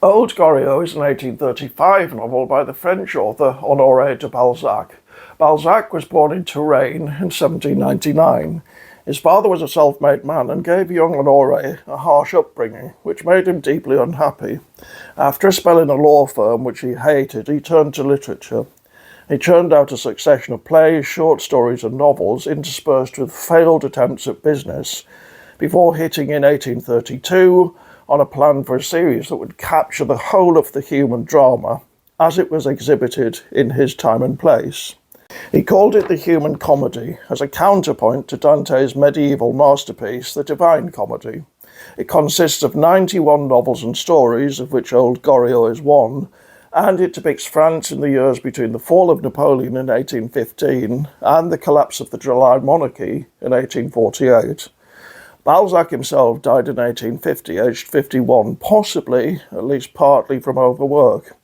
Old Goriot is an 1835 novel by the French author Honoré de Balzac. Balzac was born in Touraine in 1799. His father was a self-made man and gave young Honoré a harsh upbringing, which made him deeply unhappy. After a spell in a law firm which he hated, he turned to literature. He churned out a succession of plays, short stories and novels, interspersed with failed attempts at business, before hitting in 1832 on a plan for a series that would capture the whole of the human drama as it was exhibited in his time and place. He called it the human comedy, as a counterpoint to Dante's medieval masterpiece, the Divine Comedy. It consists of 91 novels and stories, of which Old Goriot is one, and it depicts France in the years between the fall of Napoleon in 1815 and the collapse of the July monarchy in 1848. Balzac himself died in 1850, aged 51, possibly, at least partly, from overwork.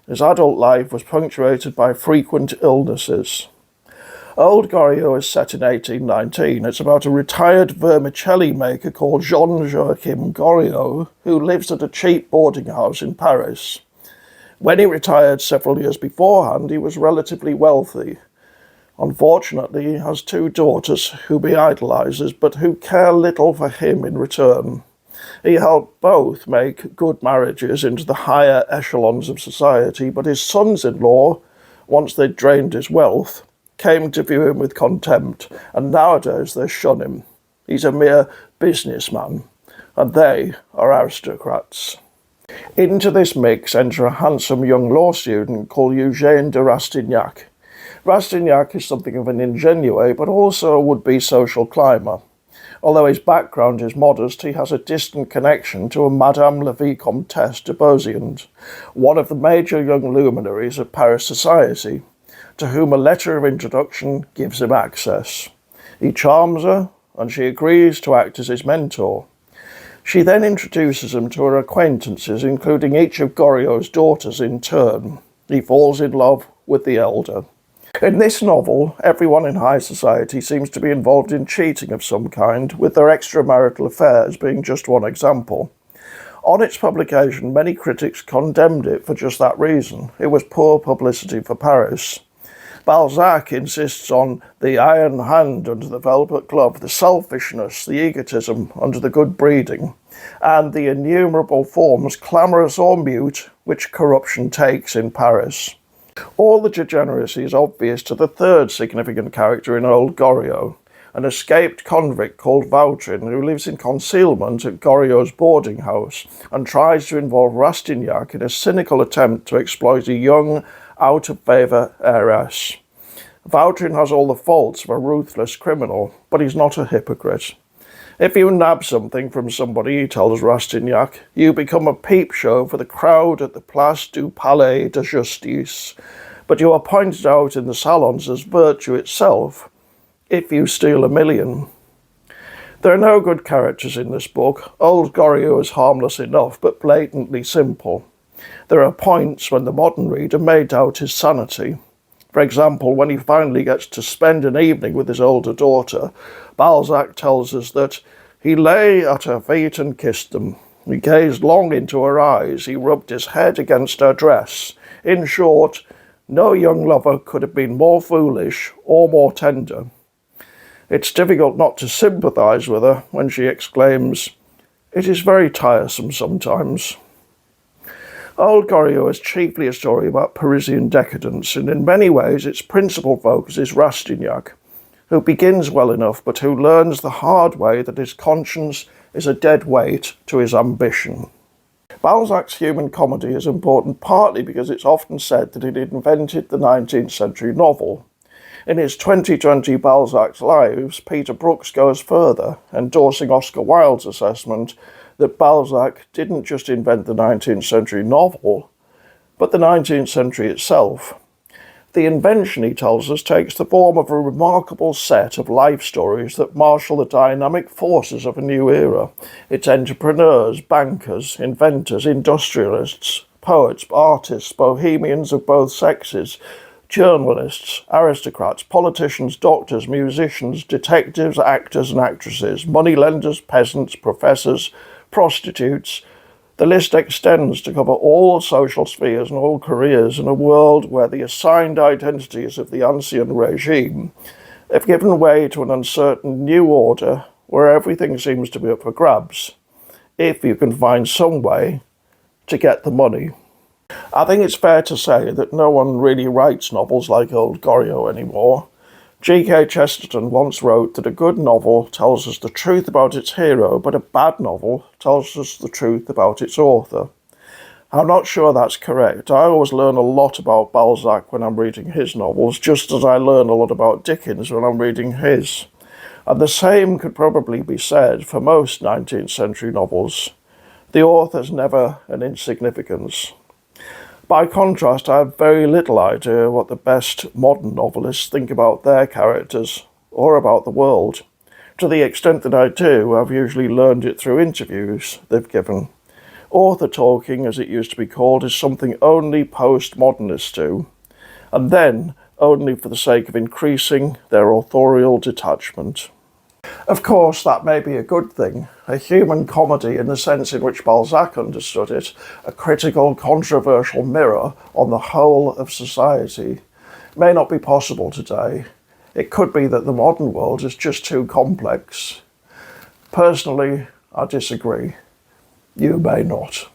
His adult life was punctuated by frequent illnesses. Old Goriot is set in 1819. It's about a retired vermicelli maker called Jean-Joachim Goriot, who lives at a cheap boarding house in Paris. When he retired several years beforehand, he was relatively wealthy. Unfortunately, he has two daughters whom he idolizes, but who care little for him in return. He helped both make good marriages into the higher echelons of society, but his sons-in-law, once they'd drained his wealth, came to view him with contempt, and nowadays they shun him. He's a mere businessman, and they are aristocrats. Into this mix enter a handsome young law student called Eugène de Rastignac. Rastignac is something of an ingenue, but also a would-be social climber. Although his background is modest, he has a distant connection to a Madame la Vicomtesse de Beauseant, one of the major young luminaries of Paris society, to whom a letter of introduction gives him access. He charms her, and she agrees to act as his mentor. She then introduces him to her acquaintances, including each of Goriot's daughters in turn. He falls in love with the elder. In this novel, everyone in high society seems to be involved in cheating of some kind, with their extramarital affairs being just one example. On its publication, many critics condemned it for just that reason. It was poor publicity for Paris. Balzac insists on the iron hand under the velvet glove, the selfishness, the egotism under the good breeding, and the innumerable forms, clamorous or mute, which corruption takes in Paris. All the degeneracy is obvious to the third significant character in Old Goriot, an escaped convict called Vautrin who lives in concealment at Goriot's boarding house and tries to involve Rastignac in a cynical attempt to exploit a young, out-of-favour heiress. Vautrin has all the faults of a ruthless criminal, but he's not a hypocrite. If you nab something from somebody, he tells Rastignac, you become a peep show for the crowd at the Place du Palais de Justice, but you are pointed out in the salons as virtue itself if you steal $1 million. There are no good characters in this book. Old Goriot is harmless enough, but blatantly simple. There are points when the modern reader may doubt his sanity. For example, when he finally gets to spend an evening with his older daughter, Balzac tells us that he lay at her feet and kissed them. He gazed long into her eyes. He rubbed his head against her dress. In short, no young lover could have been more foolish or more tender. It's difficult not to sympathise with her when she exclaims, "It is very tiresome sometimes." Old Goriot is chiefly a story about Parisian decadence, and in many ways its principal focus is Rastignac, who begins well enough but who learns the hard way that his conscience is a dead weight to his ambition. Balzac's human comedy is important partly because it's often said that it invented the 19th century novel. In his 2020 Balzac's Lives, Peter Brooks goes further, endorsing Oscar Wilde's assessment that Balzac didn't just invent the 19th century novel, but the 19th century itself. The invention, he tells us, takes the form of a remarkable set of life stories that marshal the dynamic forces of a new era. It's entrepreneurs, bankers, inventors, industrialists, poets, artists, bohemians of both sexes, journalists, aristocrats, politicians, doctors, musicians, detectives, actors and actresses, moneylenders, peasants, professors, prostitutes, The list extends to cover all social spheres and all careers in a world where the assigned identities of the ancien regime have given way to an uncertain new order where everything seems to be up for grabs, if you can find some way to get the money. I think it's fair to say that no one really writes novels like old Goriot anymore. G.K. Chesterton once wrote that a good novel tells us the truth about its hero, but a bad novel tells us the truth about its author. I'm not sure that's correct. I always learn a lot about Balzac when I'm reading his novels, just as I learn a lot about Dickens when I'm reading his. And the same could probably be said for most 19th century novels. The author's never an insignificance. By contrast, I have very little idea what the best modern novelists think about their characters or about the world. To the extent that I do, I've usually learned it through interviews they've given. Author talking, as it used to be called, is something only postmodernists do, and then only for the sake of increasing their authorial detachment. Of course, that may be a good thing, a human comedy in the sense in which Balzac understood it, a critical, controversial mirror on the whole of society. It may not be possible today. It could be that the modern world is just too complex. Personally, I disagree. You may not.